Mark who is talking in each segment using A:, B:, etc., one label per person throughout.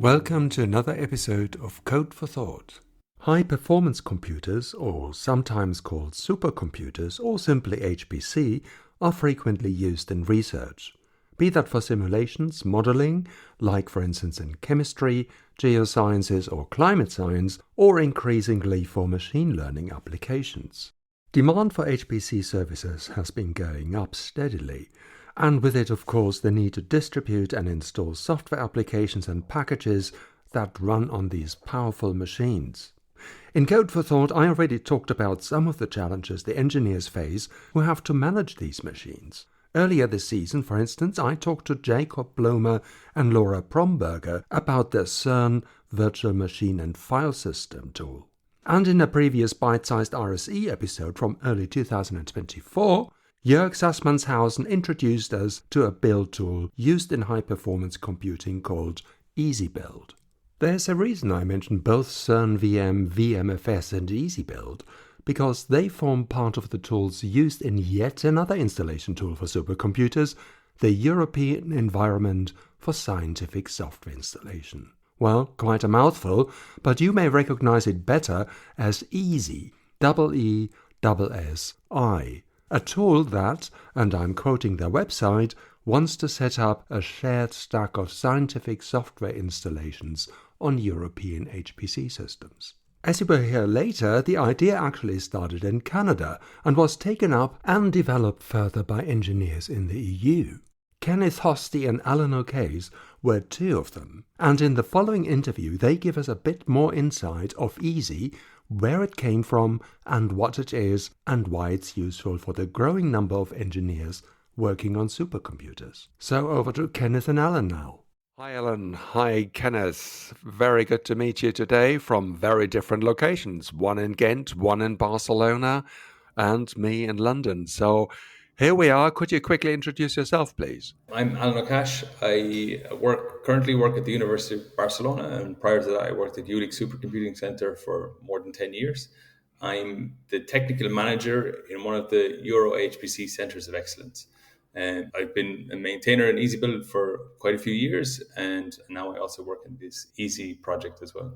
A: Welcome to another episode of Code for Thought. High-performance computers, or sometimes called supercomputers or simply HPC, are frequently used in research, be that for simulations, modeling, like for instance in chemistry, geosciences or climate science, or increasingly for machine learning applications. Demand for HPC services has been going up steadily, and with it, of course, the need to distribute and install software applications and packages that run on these powerful machines. In Code for Thought, I already talked about some of the challenges the engineers face who have to manage these machines. Earlier this season, for instance, I talked to Jacob Blomer and Laura Bromberger about their CERN virtual machine and file system tool. And in a previous bite-sized RSE episode from early 2024, Jörg Sassmannshausen introduced us to a build tool used in high-performance computing called EasyBuild. There's a reason I mentioned both CERN VM, VMFS and EasyBuild, because they form part of the tools used in yet another installation tool for supercomputers, the European Environment for Scientific Software Installation. Well, quite a mouthful, but you may recognize it better as EESSI, EESSI. A tool that, and I'm quoting their website, wants to set up a shared stack of scientific software installations on European HPC systems. As you will hear later, the idea actually started in Canada and was taken up and developed further by engineers in the EU. Kenneth Hoste and O'Cais were two of them, and in the following interview they give us a bit more insight of EeSSI, where it came from and what it is and why it's useful for the growing number of engineers working on supercomputers. So over to Kenneth and Alan now. Hi Alan, hi Kenneth. Very good to meet you today from very different locations. One in Ghent, one in Barcelona, and me in London. So here we are. Could you quickly introduce yourself, please?
B: I'm Alan O'Cais. I currently work at the University of Barcelona, and prior to that I worked at Jülich Supercomputing Center for more than 10 years. I'm the technical manager in one of the Euro HPC Centers of Excellence. And I've been a maintainer in EasyBuild for quite a few years, and now I also work in this EeSSI project as well.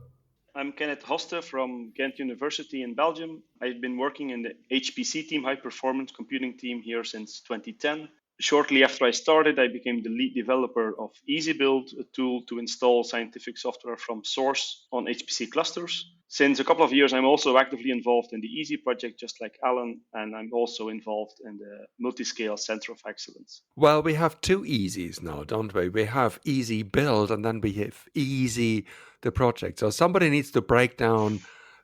C: I'm Kenneth Hoste from Ghent University in Belgium. I've been working in the HPC team, high performance computing team here since 2010. Shortly after I started, I became the lead developer of EasyBuild, a tool to install scientific software from source on HPC clusters. Since a couple of years, I'm also actively involved in the EeSSI project, just like Alan, and I'm also involved in the Multiscale Center of Excellence.
A: Well, we have two EeSSIs now, don't we? We have EasyBuild and then we have EeSSI, the project. So somebody needs to break down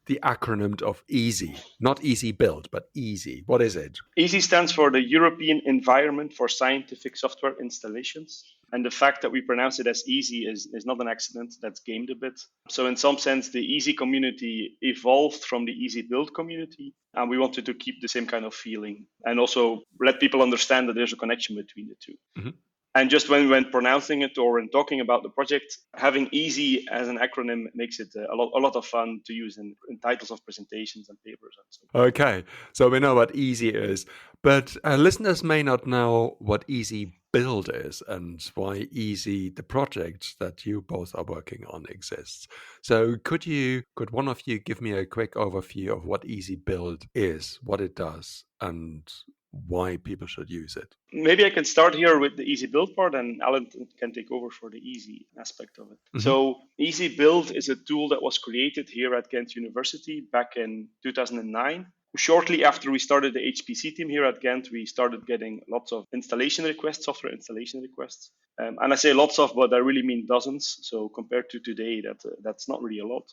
A: the acronym of EeSSI, not EasyBuild, but EeSSI. What is it?
C: EeSSI stands for the European Environment for Scientific Software Installations. And the fact that we pronounce it as EeSSI is not an accident. That's gamed a bit. So in some sense, the EeSSI community evolved from the EasyBuild community. And we wanted to keep the same kind of feeling and also let people understand that there's a connection between the two. Mm-hmm. And just when pronouncing it or when talking about the project, having EeSSI as an acronym makes it a lot of fun to use in titles of presentations and papers. And so.
A: Okay, so we know what EeSSI is, but listeners may not know what EasyBuild is and why EeSSI, the project that you both are working on, exists. So could one of you give me a quick overview of what EasyBuild is, what it does, and why people should use it?
C: Maybe I can start here with the EasyBuild part, and Alan can take over for the EeSSI aspect of it. Mm-hmm. So EasyBuild is a tool that was created here at Ghent University back in 2009. Shortly after we started the HPC team here at Ghent, we started getting lots of installation requests, software installation requests. And I say lots of, but I really mean dozens. So compared to today, that's not really a lot.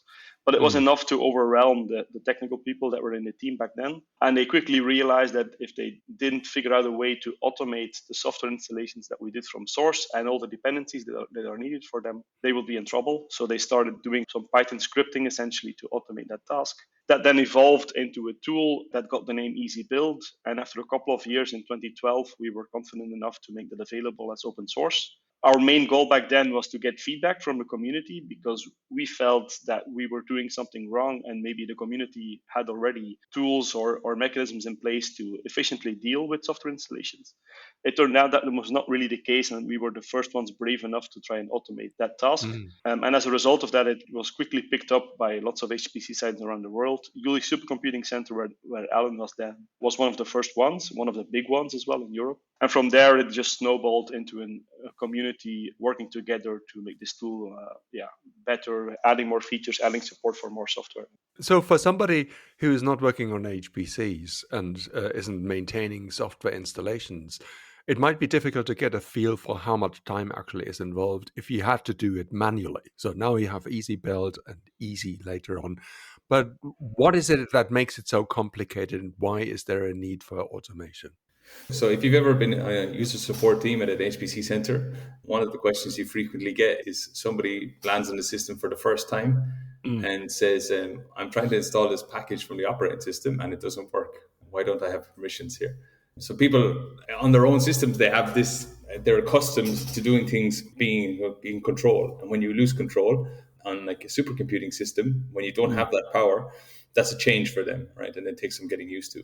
C: But it was enough to overwhelm the technical people that were in the team back then. And they quickly realized that if they didn't figure out a way to automate the software installations that we did from source and all the dependencies that are needed for them, they will be in trouble. So they started doing some Python scripting essentially to automate that task. That then evolved into a tool that got the name EasyBuild. And after a couple of years in 2012, we were confident enough to make that available as open source. Our main goal back then was to get feedback from the community because we felt that we were doing something wrong and maybe the community had already tools or mechanisms in place to efficiently deal with software installations. It turned out that it was not really the case, and we were the first ones brave enough to try and automate that task. And as a result of that, it was quickly picked up by lots of HPC sites around the world. Jülich Supercomputing Center, where Alan was then, was one of the first ones, one of the big ones as well in Europe. And from there, it just snowballed into a community working together to make this tool better, adding more features, adding support for more software.
A: So for somebody who is not working on HPCs and isn't maintaining software installations, it might be difficult to get a feel for how much time actually is involved if you had to do it manually. So now you have easy build and easy later on. But what is it that makes it so complicated, and why is there a need for automation?
B: So if you've ever been a user support team at an HPC center, one of the questions you frequently get is somebody lands on the system for the first time and says, I'm trying to install this package from the operating system and it doesn't work. Why don't I have permissions here? So people on their own systems, they have this, they're accustomed to doing things being in control. And when you lose control on like a supercomputing system, when you don't have that power, that's a change for them, right? And it takes some getting used to.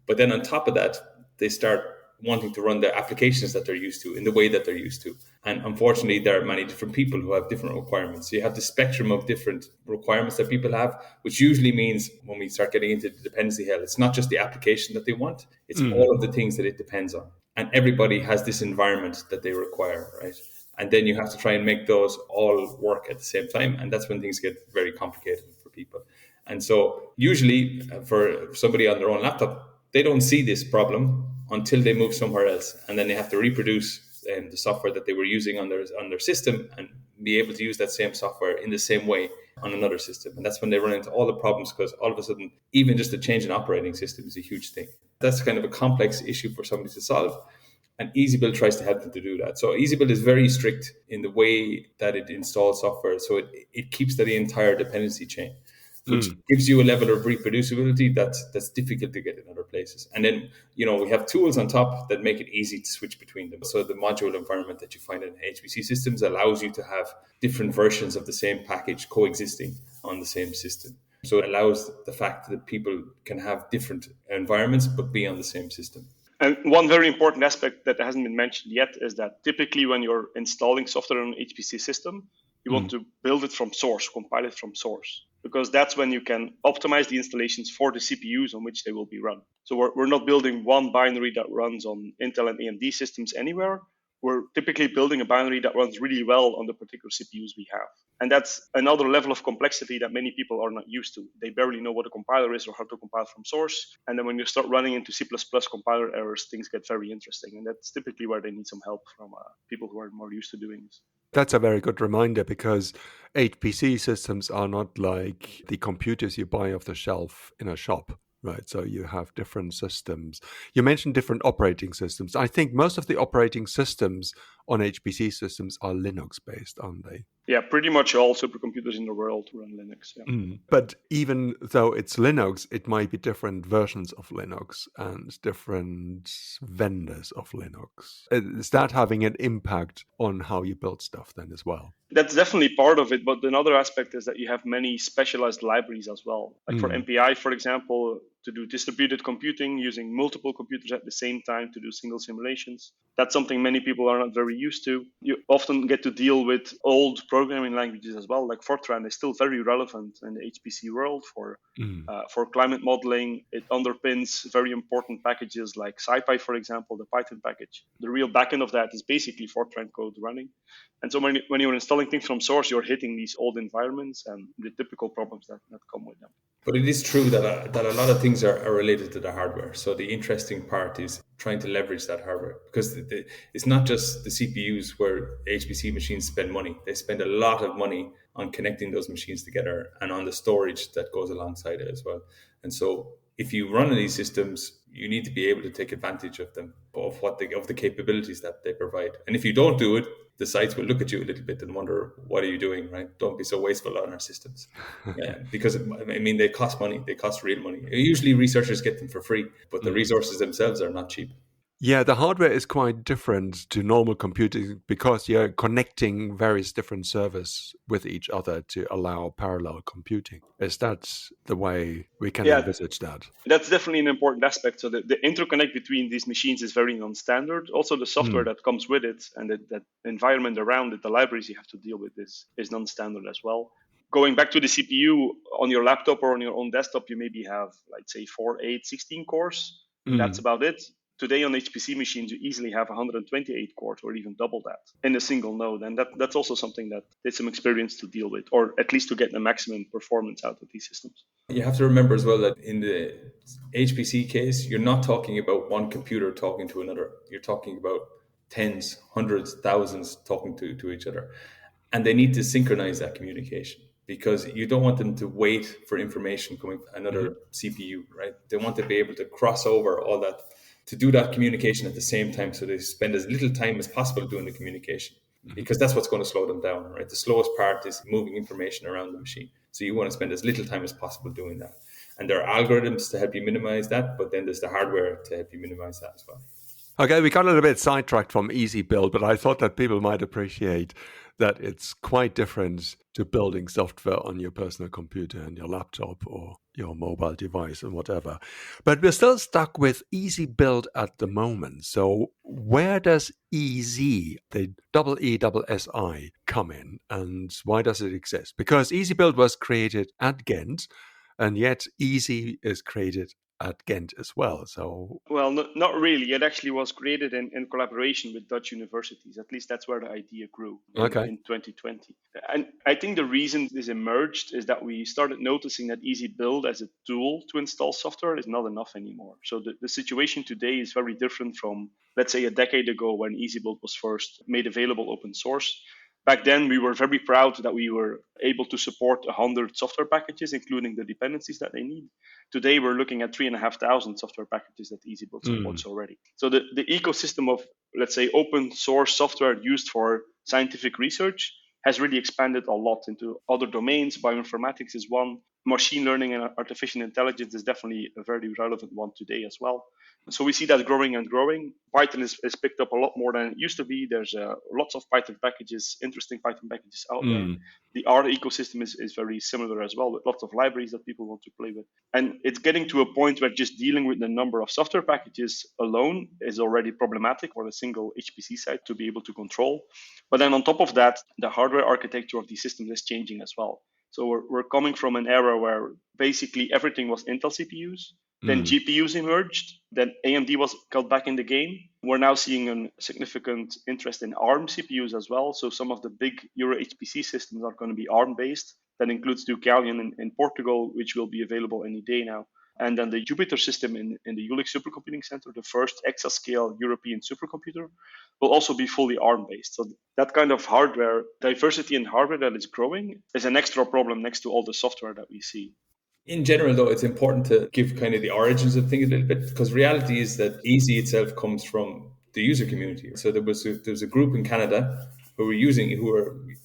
B: But then on top of that, they start wanting to run the applications that they're used to in the way that they're used to. And unfortunately, there are many different people who have different requirements. So you have the spectrum of different requirements that people have, which usually means when we start getting into the dependency hell, it's not just the application that they want, it's all of the things that it depends on. And everybody has this environment that they require, right? And then you have to try and make those all work at the same time. And that's when things get very complicated for people. And so usually for somebody on their own laptop, they don't see this problem until they move somewhere else. And then they have to reproduce the software that they were using on their system and be able to use that same software in the same way on another system. And that's when they run into all the problems, because all of a sudden, even just a change in operating system is a huge thing. That's kind of a complex issue for somebody to solve. And EasyBuild tries to help them to do that. So EasyBuild is very strict in the way that it installs software. So it keeps the entire dependency chain, which gives you a level of reproducibility that's difficult to get in other places. And then, we have tools on top that make it easy to switch between them. So the module environment that you find in HPC systems allows you to have different versions of the same package coexisting on the same system. So it allows the fact that people can have different environments, but be on the same system.
C: And one very important aspect that hasn't been mentioned yet is that typically when you're installing software on an HPC system, you want to build it from source, compile it from source, because that's when you can optimize the installations for the CPUs on which they will be run. So we're not building one binary that runs on Intel and AMD systems anywhere. We're typically building a binary that runs really well on the particular CPUs we have. And that's another level of complexity that many people are not used to. They barely know what a compiler is or how to compile from source. And then when you start running into C++ compiler errors, things get very interesting. And that's typically where they need some help from people who are more used to doing this.
A: That's a very good reminder, because HPC systems are not like the computers you buy off the shelf in a shop, right? So you have different systems. You mentioned different operating systems. I think most of the operating systems on HPC systems are Linux-based, aren't they?
C: Yeah, pretty much all supercomputers in the world run Linux. Yeah.
A: But even though it's Linux, it might be different versions of Linux and different vendors of Linux. Is that having an impact on how you build stuff then as well?
C: That's definitely part of it. But another aspect is that you have many specialized libraries as well. Like for MPI, for example, to do distributed computing using multiple computers at the same time to do single simulations. That's something many people are not very used to. You often get to deal with old programming languages as well, like Fortran is still very relevant in the HPC world for climate modeling. It underpins very important packages like SciPy, for example, the Python package. The real backend of that is basically Fortran code running. And so when you're installing things from source, you're hitting these old environments and the typical problems that come with them.
B: But it is true that a lot of things are related to the hardware. So the interesting part is trying to leverage that hardware, because it's not just the CPUs where HPC machines spend money. They spend a lot of money on connecting those machines together and on the storage that goes alongside it as well. And so if you run these systems, you need to be able to take advantage of them, of the capabilities that they provide. And if you don't do it, the sites will look at you a little bit and wonder, what are you doing, right? Don't be so wasteful on our systems. Because, they cost money. They cost real money. Usually researchers get them for free, but the resources themselves are not cheap.
A: Yeah, the hardware is quite different to normal computing because you're connecting various different servers with each other to allow parallel computing. Is that the way we can
C: Yeah,
A: envisage that?
C: that's definitely an important aspect. So the interconnect between these machines is very non-standard. Also, the software that comes with it and that environment around it, the libraries you have to deal with is non-standard as well. Going back to the CPU, on your laptop or on your own desktop, you maybe have, like, say, 4, 8, 16 cores. That's about it. Today on HPC machines, you easily have 128 cores or even double that in a single node. And that's also something that takes some experience to deal with, or at least to get the maximum performance out of these systems.
B: You have to remember as well that in the HPC case, you're not talking about one computer talking to another. You're talking about tens, hundreds, thousands talking to each other. And they need to synchronize that communication because you don't want them to wait for information coming from another CPU, right? They want to be able to cross over all that, to do that communication at the same time, so they spend as little time as possible doing the communication, because that's what's going to slow them down, right? The slowest part is moving information around the machine. So you want to spend as little time as possible doing that. And there are algorithms to help you minimize that, but then there's the hardware to help you minimize that as well.
A: Okay, we got a little bit sidetracked from easy build, but I thought that people might appreciate that it's quite different to building software on your personal computer and your laptop or your mobile device and whatever. But we're still stuck with easy build at the moment. So where does EZ, the EESSI, come in, and why does it exist? Because easy build was created at Ghent, and yet easy is created at Ghent as well. So,
C: well, not really. It actually was created in collaboration with Dutch universities. At least that's where the idea grew in 2020. And I think the reason this emerged is that we started noticing that easy build as a tool to install software is not enough anymore. So the situation today is very different from, let's say, a decade ago when easy build was first made available open source. Back then, we were very proud that we were able to support 100 software packages, including the dependencies that they need. Today, we're looking at 3,500 software packages that EasyBuild supports already. So the ecosystem of, let's say, open source software used for scientific research has really expanded a lot into other domains. Bioinformatics is one. Machine learning and artificial intelligence is definitely a very relevant one today as well. So we see that growing and growing. Python is picked up a lot more than it used to be. There's lots of Python packages, interesting Python packages out there. The R ecosystem is very similar as well, with lots of libraries that people want to play with. And it's getting to a point where just dealing with the number of software packages alone is already problematic for a single HPC site to be able to control. But then on top of that, the hardware architecture of these systems is changing as well. So we're coming from an era where basically everything was Intel CPUs. Then GPUs emerged. Then AMD was got back in the game. We're now seeing a significant interest in ARM CPUs as well. So some of the big Euro HPC systems are going to be ARM-based. That includes Ducalion in Portugal, which will be available any day now. And then the Jupyter system in the Jülich Supercomputing Center, the first exascale European supercomputer, will also be fully ARM-based. So that kind of hardware, diversity in hardware that is growing, is an extra problem next to all the software that we see.
B: In general, though, it's important to give kind of the origins of things a little bit, because reality is that EZ itself comes from the user community. So there was a group in Canada who were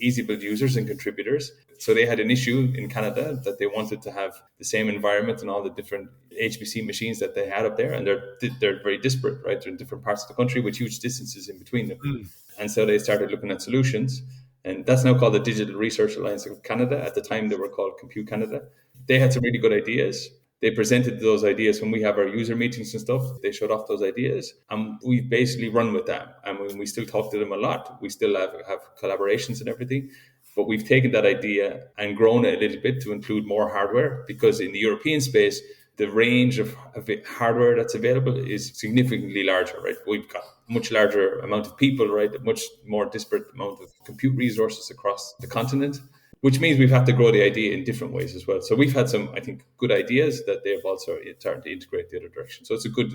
B: EasyBuild users and contributors. So they had an issue in Canada that they wanted to have the same environment and all the different HPC machines that they had up there, and they're very disparate, right? They're in different parts of the country with huge distances in between them. And so they started looking at solutions. And that's now called the Digital Research Alliance of Canada. At the time, they were called Compute Canada. They had some really good ideas. They presented those ideas when we have our user meetings and stuff. They showed off those ideas. And we basically run with that. And we still talk to them a lot. We still have collaborations and everything. But we've taken that idea and grown it a little bit to include more hardware, because in the European space, the range of hardware that's available is significantly larger, right? We've got a much larger amount of people, right? A much more disparate amount of compute resources across the continent, which means we've had to grow the idea in different ways as well. So we've had some, I think, good ideas that they've also started to integrate the other direction. So it's a good,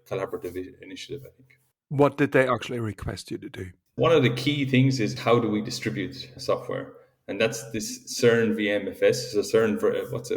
B: collaborative initiative, I think.
A: What did they actually request you to do?
B: One of the key things is how do we distribute software? And that's this CERN VMFS. So CERN,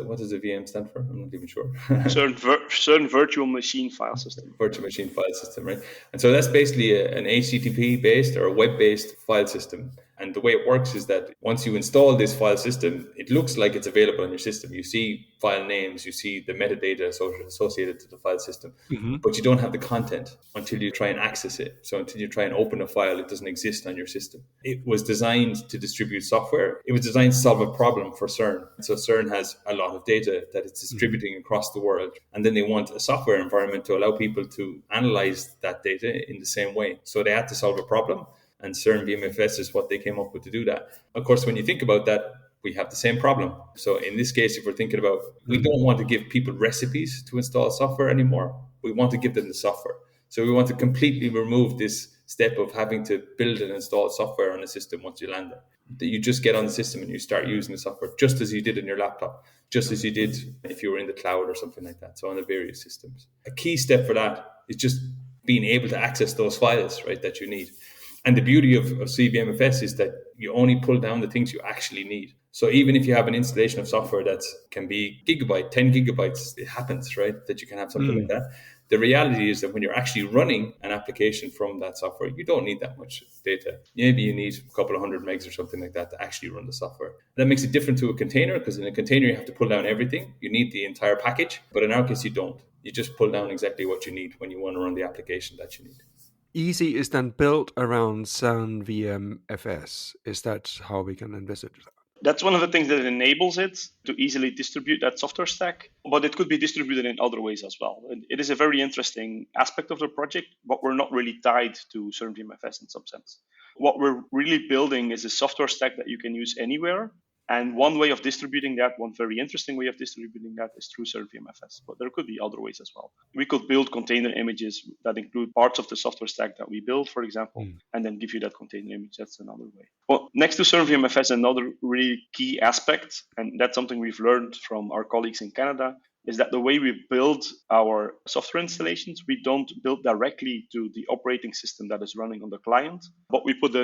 B: what does the VM stand for? I'm not even sure.
C: CERN Virtual Machine File System.
B: Virtual Machine File System, right? And so that's basically an HTTP-based or a web-based file system And the way it works is that once you install this file system, it looks like it's available on your system. You see file names, you see the metadata associated to the file system, but you don't have the content until you try and access it. So until you try and open a file, it doesn't exist on your system. It was designed to distribute software. It was designed to solve a problem for CERN. So CERN has a lot of data that it's distributing across the world. And then they want a software environment to allow people to analyze that data in the same way. So they had to solve a problem. And CERN VMFS is what they came up with to do that. Of course, when you think about that, we have the same problem. So in this case, if we're thinking about, we don't want to give people recipes to install software anymore. We want to give them the software. So we want to completely remove this step of having to build and install software on a system once you land there. That you just get on the system and you start using the software just as you did in your laptop, just as you did if you were in the cloud or something like that. So on the various systems. A key step for that is just being able to access those files, right, that you need. And the beauty of CVMFS is that you only pull down the things you actually need. So even if you have an installation of software that can be gigabyte, 10 gigabytes, it happens, right? That you can have something like that. The reality is that when you're actually running an application from that software, you don't need that much data. Maybe you need a couple of 100 megs or something like that to actually run the software. That makes it different to a container, because in a container, you have to pull down everything. You need the entire package. But in our case, you don't. You just pull down exactly what you need when you want to run the application that you need.
A: EESSI is then built around CERN VMFS. Is that how we can envisage that?
C: That's one of the things that enables it to easily distribute that software stack, but it could be distributed in other ways as well. It is a very interesting aspect of the project, but we're not really tied to CERN VMFS in some sense. What we're really building is a software stack that you can use anywhere. And one way of distributing that, one very interesting way of distributing that is through CERN VMFS, but there could be other ways as well. We could build container images that include parts of the software stack that we build, for example, and then give you that container image. That's another way. Well, next to CERN VMFS, another really key aspect, and that's something we've learned from our colleagues in Canada, is that the way we build our software installations, we don't build directly to the operating system that is running on the client, but we put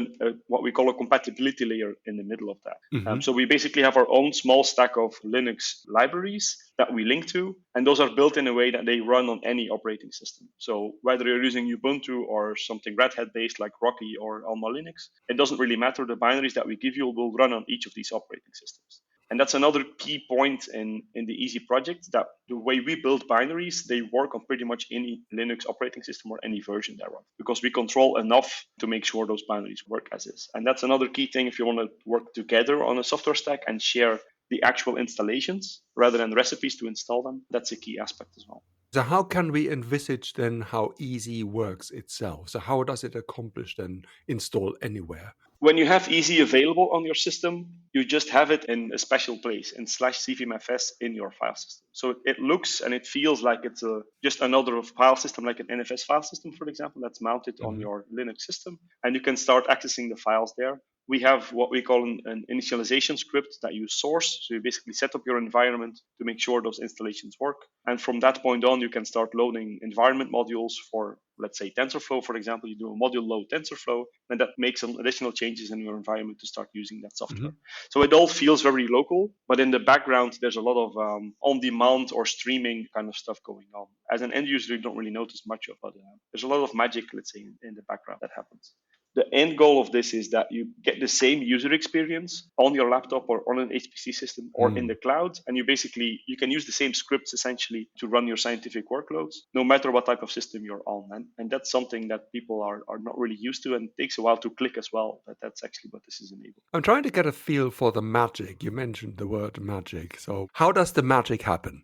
C: what we call a compatibility layer in the middle of that. So we basically have our own small stack of Linux libraries that we link to, and those are built in a way that they run on any operating system. So whether you're using Ubuntu or something Red Hat based like Rocky or Alma Linux, it doesn't really matter. The binaries that we give you will run on each of these operating systems. And that's another key point in the EESSI project, that the way we build binaries, they work on pretty much any Linux operating system or any version thereof, because we control enough to make sure those binaries work as is. And that's another key thing if you want to work together on a software stack and share the actual installations rather than recipes to install them. That's a key aspect as well.
A: So how can we envisage then how EESSI works itself? So how does it accomplish then install anywhere?
C: When you have EESSI available on your system, you just have it in a special place in /cvmfs in your file system. So it looks and it feels like it's just another file system, like an NFS file system, for example, that's mounted on your Linux system. And you can start accessing the files there. We have what we call an initialization script that you source. So you basically set up your environment to make sure those installations work. And from that point on, you can start loading environment modules for, let's say, TensorFlow, for example. You do a module load TensorFlow, and that makes some additional changes in your environment to start using that software. So it all feels very local, but in the background, there's a lot of on-demand or streaming kind of stuff going on. As an end user, you don't really notice much of it. There's a lot of magic, let's say, in the background that happens. The end goal of this is that you get the same user experience on your laptop or on an HPC system or in the cloud. And you can use the same scripts essentially to run your scientific workloads, no matter what type of system you're on. And that's something that people are not really used to, and it takes a while to click as well. But that's actually what this is enabled.
A: I'm trying to get a feel for the magic. You mentioned the word magic. So how does the magic happen?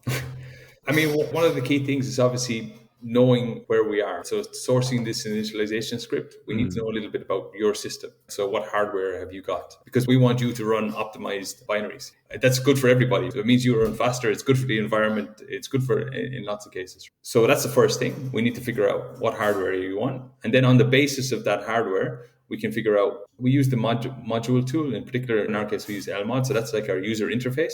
B: I mean, one of the key things is obviously knowing where we are. So sourcing this initialization script, we need to know a little bit about your system. So what hardware have you got? Because we want you to run optimized binaries. That's good for everybody. So it means you run faster. It's good for the environment. It's good for in lots of cases. So that's the first thing. We need to figure out what hardware you want. And then on the basis of that hardware, we can figure out, we use the module tool. In particular, in our case, we use LMOD. So that's like our user interface.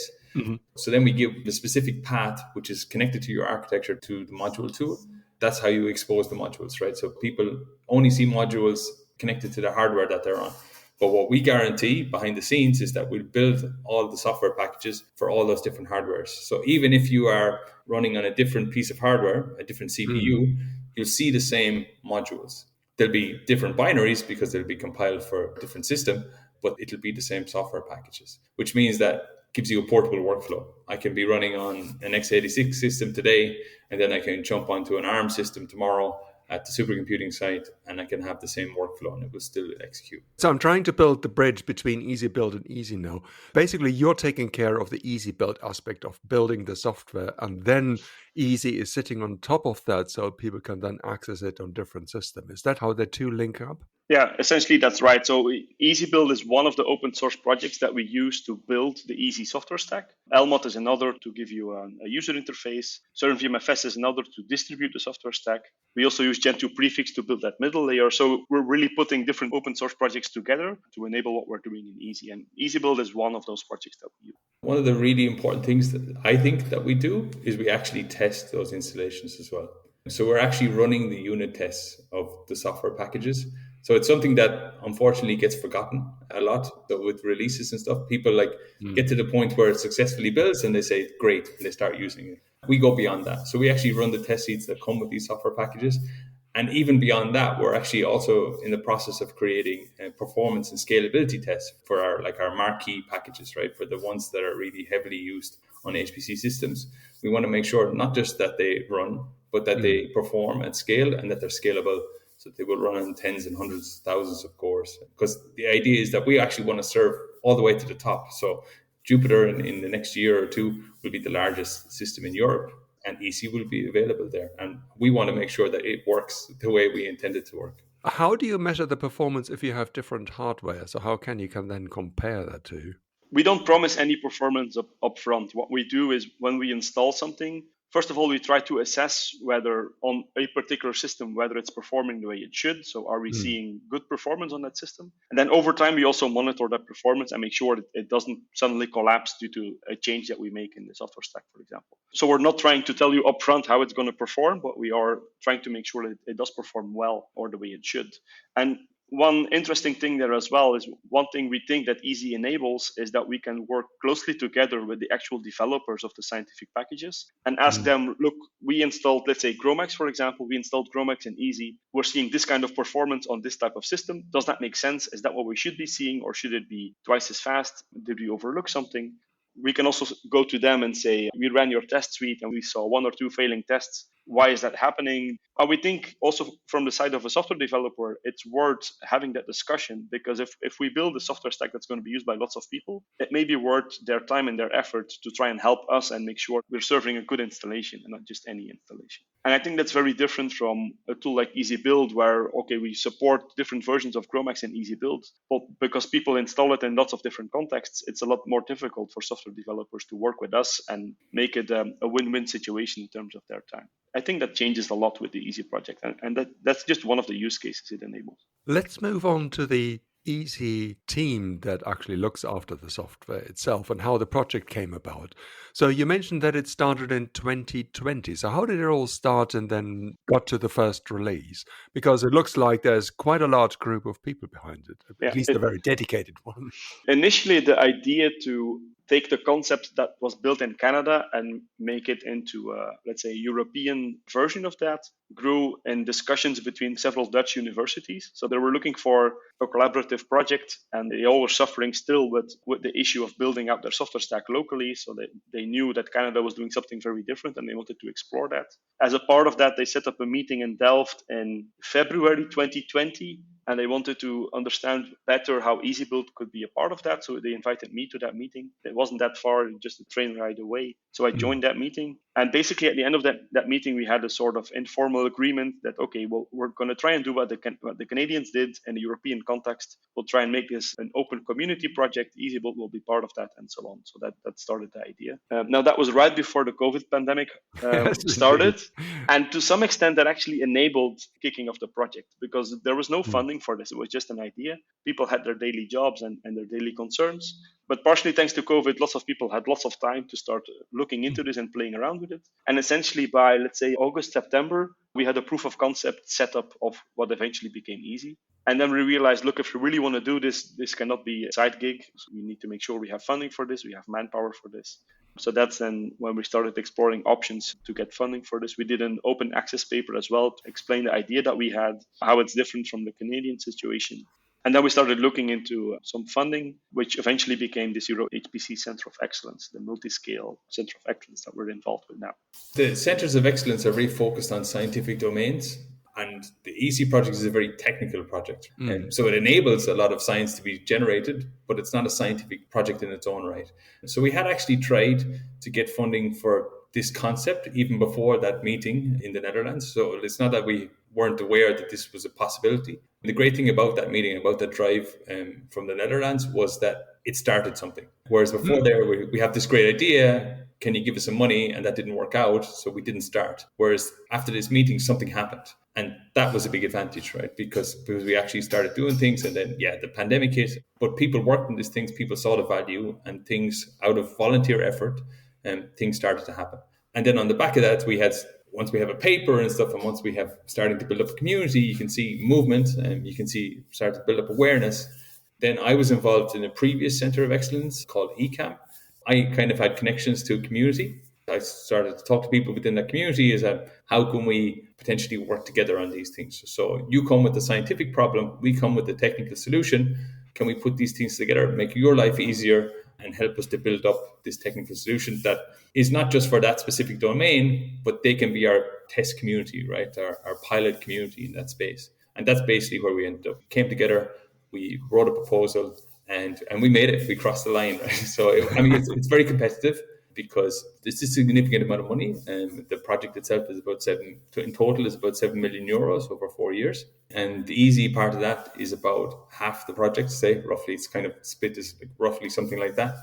B: So then we give the specific path, which is connected to your architecture, to the module tool. That's how you expose the modules, right? So people only see modules connected to the hardware that they're on. But what we guarantee behind the scenes is that we'll build all the software packages for all those different hardwares. So even if you are running on a different piece of hardware, a different CPU, you'll see the same modules. There'll be different binaries because they'll be compiled for a different system, but it'll be the same software packages, which means that gives you a portable workflow. I can be running on an x86 system today, and then I can jump onto an ARM system tomorrow at the supercomputing site, and I can have the same workflow and it will still execute.
A: So I'm trying to build the bridge between Easy Build and Easy Know. Basically, you're taking care of the Easy Build aspect of building the software, and then Easy is sitting on top of that so people can then access it on different systems. Is that how the two link up?
C: Yeah, essentially that's right. So Easy Build is one of the open source projects that we use to build the Easy software stack. Elmot is another to give you a user interface. CernVMFS is another to distribute the software stack. We also use Gen2 Prefix to build that middle layer. So we're really putting different open source projects together to enable what we're doing in Easy. And Easy Build is one of those projects that we use.
B: One of the really important things that I think that we do is we actually test those installations as well. So we're actually running the unit tests of the software packages. So it's something that unfortunately gets forgotten a lot. So with releases and stuff, people get to the point where it successfully builds and they say, great, and they start using it. We go beyond that. So we actually run the test seats that come with these software packages. And even beyond that, we're actually also in the process of creating performance and scalability tests for our marquee packages, right? For the ones that are really heavily used on HPC systems. We want to make sure not just that they run, but that they perform at scale and that they're scalable. So they will run on tens and hundreds of thousands of cores. Because the idea is that we actually want to serve all the way to the top. So Jupyter in the next year or two will be the largest system in Europe, and EC will be available there. And we want to make sure that it works the way we intend it to work.
A: How do you measure the performance if you have different hardware? So how can you then compare that to?
C: We don't promise any performance up front. What we do is when we install something, first of all, we try to assess whether on a particular system, whether it's performing the way it should. So are we seeing good performance on that system? And then over time, we also monitor that performance and make sure that it doesn't suddenly collapse due to a change that we make in the software stack, for example. So we're not trying to tell you upfront how it's going to perform, but we are trying to make sure that it does perform well or the way it should. And one interesting thing there as well is one thing we think that Easy enables is that we can work closely together with the actual developers of the scientific packages and ask them, look, we installed, let's say GROMACS, for example, we installed GROMACS in Easy. We're seeing this kind of performance on this type of system. Does that make sense? Is that what we should be seeing, or should it be twice as fast? Did we overlook something? We can also go to them and say, we ran your test suite and we saw 1 or 2 failing tests. Why is that happening? And we think also from the side of a software developer, it's worth having that discussion, because if we build a software stack that's going to be used by lots of people, it may be worth their time and their effort to try and help us and make sure we're serving a good installation and not just any installation. And I think that's very different from a tool like Easy Build, where, okay, we support different versions of GROMACS in Easy Build, but because people install it in lots of different contexts, it's a lot more difficult for software developers to work with us and make it a win-win situation in terms of their time. I think that changes a lot with the Easy project, and that's just one of the use cases it enables.
A: Let's move on to the Easy team that actually looks after the software itself and how the project came about. So you mentioned that it started in 2020. So how did it all start and then got to the first release? Because it looks like there's quite a large group of people behind it, at least a very dedicated one.
C: Initially, the idea to take the concept that was built in Canada and make it into, let's say, European version of that grew in discussions between several Dutch universities. So they were looking for a collaborative project, and they all were suffering still with the issue of building out their software stack locally. So they knew that Canada was doing something very different and they wanted to explore that. As a part of that, they set up a meeting in Delft in February 2020. And they wanted to understand better how Easy Build could be a part of that. So they invited me to that meeting. It wasn't that far, just a train ride away. So I joined that meeting. And basically at the end of that meeting, we had a sort of informal agreement that, okay, well, we're going to try and do what the Canadians did in the European context. We'll try and make this an open community project. Easy Build will be part of that, and so on. So that started the idea. Now, that was right before the COVID pandemic started. And to some extent, that actually enabled kicking off the project, because there was no funding for this. It was just an idea. People had their daily jobs and their daily concerns. But partially thanks to COVID, lots of people had lots of time to start looking into this and playing around with it. And essentially by, let's say, August, September, we had a proof of concept set up of what eventually became Easy. And then we realized, look, if we really want to do this, this cannot be a side gig. So we need to make sure we have funding for this, we have manpower for this. So that's then when we started exploring options to get funding for this. We did an open access paper as well to explain the idea that we had, how it's different from the Canadian situation. And then we started looking into some funding, which eventually became this Euro HPC Center of Excellence, the multi-scale Center of Excellence that we're involved with now.
B: The Centers of Excellence are very focused on scientific domains, and the EESSI project is a very technical project. So it enables a lot of science to be generated, but it's not a scientific project in its own right. So we had actually tried to get funding for this concept even before that meeting in the Netherlands. So it's not that we weren't aware that this was a possibility. The great thing about that meeting, about that drive from the Netherlands, was that it started something. Whereas before there, we have this great idea, can you give us some money? And that didn't work out, so we didn't start. Whereas after this meeting, something happened. And that was a big advantage, right? Because we actually started doing things, and then, the pandemic hit. But people worked on these things, people saw the value, and things out of volunteer effort, things started to happen. And then on the back of that, once we have a paper and stuff, and once we have starting to build up a community, you can see movement, and you can see start to build up awareness. Then I was involved in a previous Center of Excellence called ECAM. I kind of had connections to a community. I started to talk to people within that community is that how can we potentially work together on these things? So you come with the scientific problem, we come with the technical solution. Can we put these things together, make your life easier, and help us to build up this technical solution that is not just for that specific domain, but they can be our test community, right? Our pilot community in that space. And that's basically where we ended up. Came together, we wrote a proposal, and we made it. We crossed the line, right? So, it's very competitive because this is a significant amount of money. And the project itself is about in total is about 7 million euros over 4 years. And the easy part of that is about half the project, say roughly. It's kind of split is roughly something like that.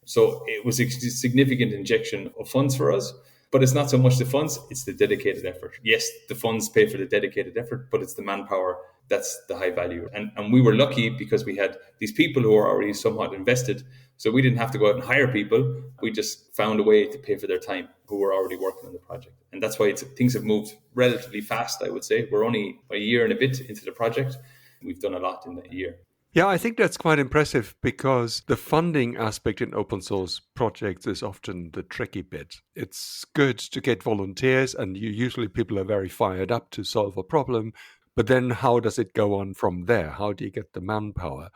B: So it was a significant injection of funds for us, but it's not so much the funds, it's the dedicated effort. Yes, the funds pay for the dedicated effort, but it's the manpower that's the high value. And we were lucky because we had these people who were already somewhat invested. So we didn't have to go out and hire people. We just found a way to pay for their time who were already working on the project. And that's why things have moved relatively fast, I would say. We're only a year and a bit into the project. We've done a lot in that year.
A: Yeah, I think that's quite impressive because the funding aspect in open source projects is often the tricky bit. It's good to get volunteers, and usually people are very fired up to solve a problem. But then how does it go on from there? How do you get the manpower?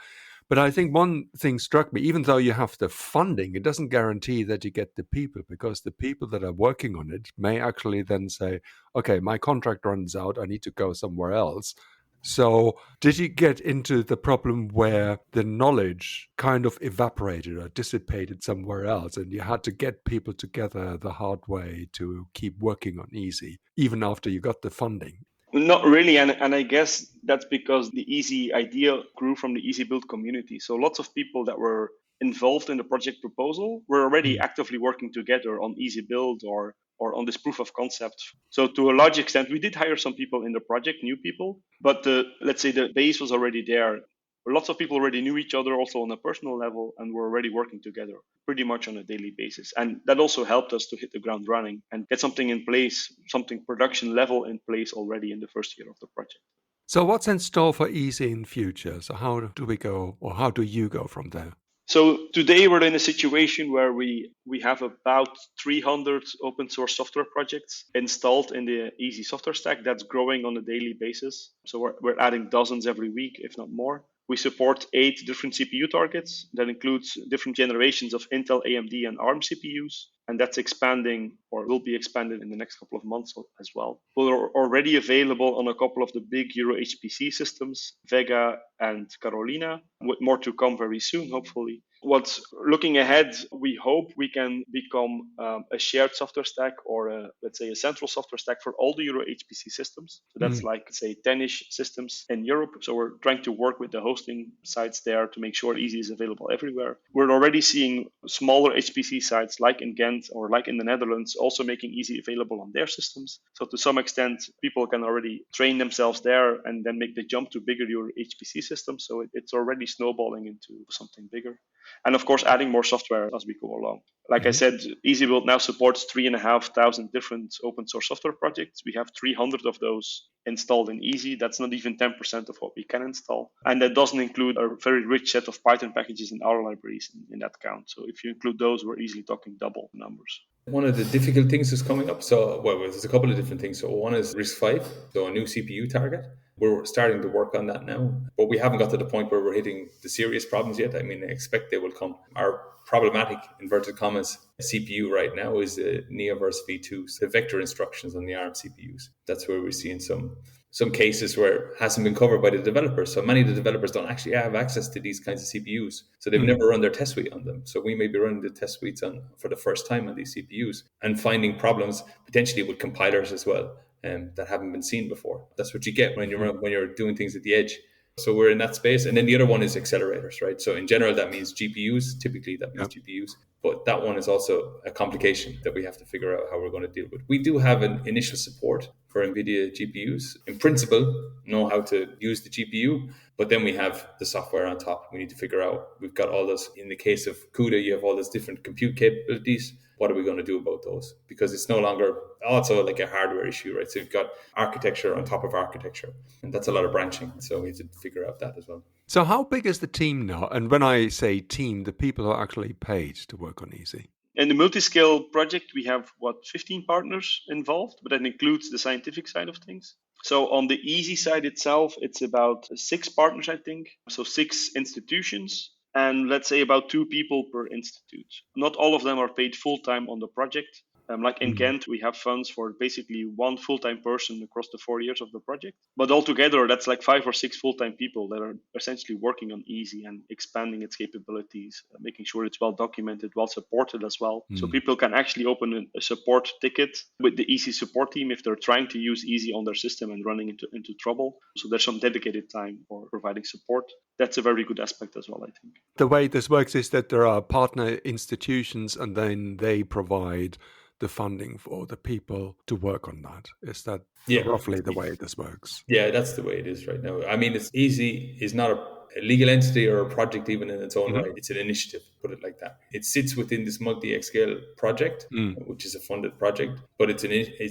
A: But I think one thing struck me, even though you have the funding, it doesn't guarantee that you get the people, because the people that are working on it may actually then say, okay, my contract runs out, I need to go somewhere else. So did you get into the problem where the knowledge kind of evaporated or dissipated somewhere else, and you had to get people together the hard way to keep working on EESSI, even after you got the funding?
C: Not really, and I guess that's because the EESSI idea grew from the EESSI Build community. So lots of people that were involved in the project proposal were already actively working together on EESSI Build or on this proof of concept. So to a large extent, we did hire some people in the project, new people, but let's say the base was already there. Lots of people already knew each other also on a personal level and were already working together pretty much on a daily basis. And that also helped us to hit the ground running and get something in place, something production level in place already in the first year of the project.
A: So what's in store for EESSI in future? So how do we go, or how do you go from there?
C: So today we're in a situation where we have about 300 open source software projects installed in the EESSI software stack. That's growing on a daily basis. So we're adding dozens every week, if not more. We support 8 different CPU targets. That includes different generations of Intel, AMD, and ARM CPUs. And that's expanding, or will be expanded in the next couple of months as well. We're already available on a couple of the big Euro HPC systems, Vega and Carolina, with more to come very soon, hopefully. What's looking ahead, we hope we can become a shared software stack, or let's say a central software stack for all the Euro HPC systems. So that's like, say, 10-ish systems in Europe. So we're trying to work with the hosting sites there to make sure EESSI is available everywhere. We're already seeing smaller HPC sites like in Ghent or like in the Netherlands also making EESSI available on their systems. So to some extent, people can already train themselves there and then make the jump to bigger Euro HPC systems. So it's already snowballing into something bigger. And of course, adding more software as we go along. Like I said, EESSI Build now supports 3,500 different open source software projects. We have 300 of those installed in EESSI. That's not even 10% of what we can install. And that doesn't include a very rich set of Python packages and R libraries in that count. So if you include those, we're easily talking double numbers.
B: One of the difficult things is coming up. So, there's a couple of different things. So one is RISC-V, so a new CPU target. We're starting to work on that now, but we haven't got to the point where we're hitting the serious problems yet. I mean, I expect they will come. Our problematic, inverted commas, CPU right now is the Neoverse V2, so the vector instructions on the ARM CPUs. That's where we're seeing some cases where it hasn't been covered by the developers. So many of the developers don't actually have access to these kinds of CPUs. So they've never run their test suite on them. So we may be running the test suites for the first time on these CPUs and finding problems potentially with compilers as well. That haven't been seen before. That's what you get when you're doing things at the edge. So we're in that space. And then the other one is accelerators, right? So in general, that means GPUs. Typically, that means GPUs. But that one is also a complication that we have to figure out how we're going to deal with. We do have an initial support for NVIDIA GPUs. In principle, know how to use the GPU, but then we have the software on top. We need to figure out, we've got all those, in the case of CUDA, you have all those different compute capabilities. What are we going to do about those? Because it's no longer also like a hardware issue, right? So you've got architecture on top of architecture, and that's a lot of branching. So we have to figure out that as well.
A: So how big is the team now? And when I say team, the people who are actually paid to work on EESSI.
C: In the multi-scale project, we have 15 partners involved, but that includes the scientific side of things. So on the EESSI side itself, it's about 6 partners, I think. So 6 institutions. And let's say about 2 people per institute. Not all of them are paid full-time on the project. Like in Ghent, we have funds for basically 1 full-time person across the 4 years of the project. But altogether, that's like 5 or 6 full-time people that are essentially working on EESSI and expanding its capabilities, making sure it's well documented, well supported as well. So people can actually open a support ticket with the EESSI support team if they're trying to use EESSI on their system and running into trouble. So there's some dedicated time for providing support. That's a very good aspect as well, I think.
A: The way this works is that there are partner institutions and then they provide the funding for the people to work on that. Is that roughly the way this works?
B: Yeah, that's the way it is right now. I mean, it's EESSI is not a legal entity or a project even in its own right. It's an initiative, put it like that. It sits within this multi-xScale project, which is a funded project, but it's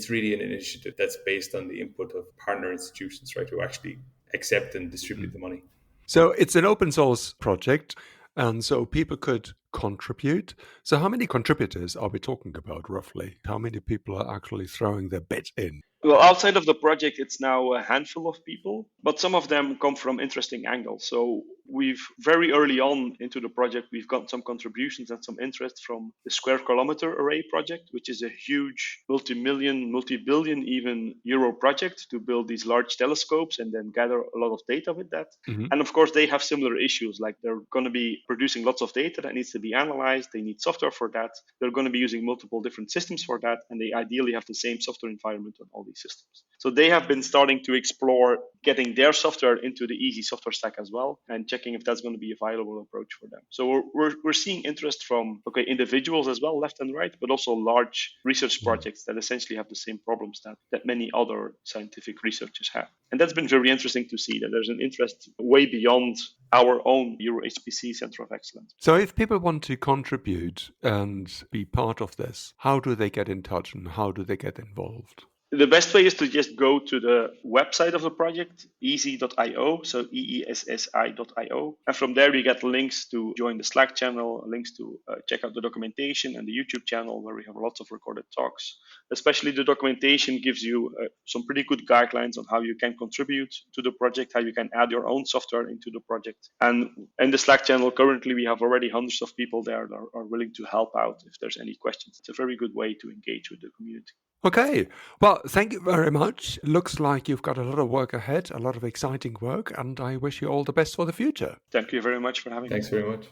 B: really an initiative that's based on the input of partner institutions, right, who actually accept and distribute the money.
A: So it's an open source project, and so people could contribute. So how many contributors are we talking about roughly? How many people are actually throwing their bit in?
C: Well, outside of the project, it's now a handful of people, but some of them come from interesting angles. So we've very early on into the project, we've got some contributions and some interest from the Square Kilometer Array project, which is a huge multi-million, multi-billion even euro project to build these large telescopes and then gather a lot of data with that. And of course, they have similar issues, like they're going to be producing lots of data that needs to be analyzed. They need software for that. They're going to be using multiple different systems for that. And they ideally have the same software environment on all these systems. So they have been starting to explore getting their software into the EESSI software stack as well and checking if that's going to be a viable approach for them. So we're seeing interest from individuals as well, left and right, but also large research projects that essentially have the same problems that many other scientific researchers have. And that's been very interesting to see that there's an interest way beyond our own Euro HPC Center of Excellence.
A: So if people want to contribute and be part of this, how do they get in touch and how do they get involved?
C: The best way is to just go to the website of the project, eessi.io, so EESSI.io. And from there, you get links to join the Slack channel, links to check out the documentation and the YouTube channel where we have lots of recorded talks. Especially the documentation gives you some pretty good guidelines on how you can contribute to the project, how you can add your own software into the project. And in the Slack channel, currently, we have already hundreds of people there that are willing to help out if there's any questions. It's a very good way to engage with the community.
A: Okay. Well, thank you very much. Looks like you've got a lot of work ahead, a lot of exciting work, and I wish you all the best for the future.
C: Thank you very much for having me.
B: Thanks very much.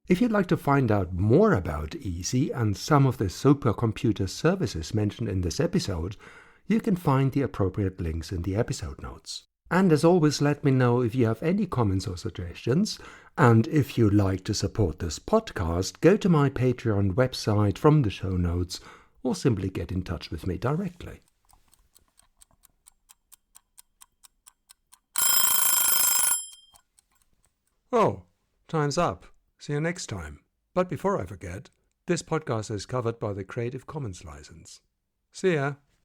A: If you'd like to find out more about EESSI and some of the supercomputer services mentioned in this episode, you can find the appropriate links in the episode notes. And as always, let me know if you have any comments or suggestions. And if you'd like to support this podcast, go to my Patreon website from the show notes or simply get in touch with me directly. Oh, time's up. See you next time. But before I forget, this podcast is covered by the Creative Commons license. See ya.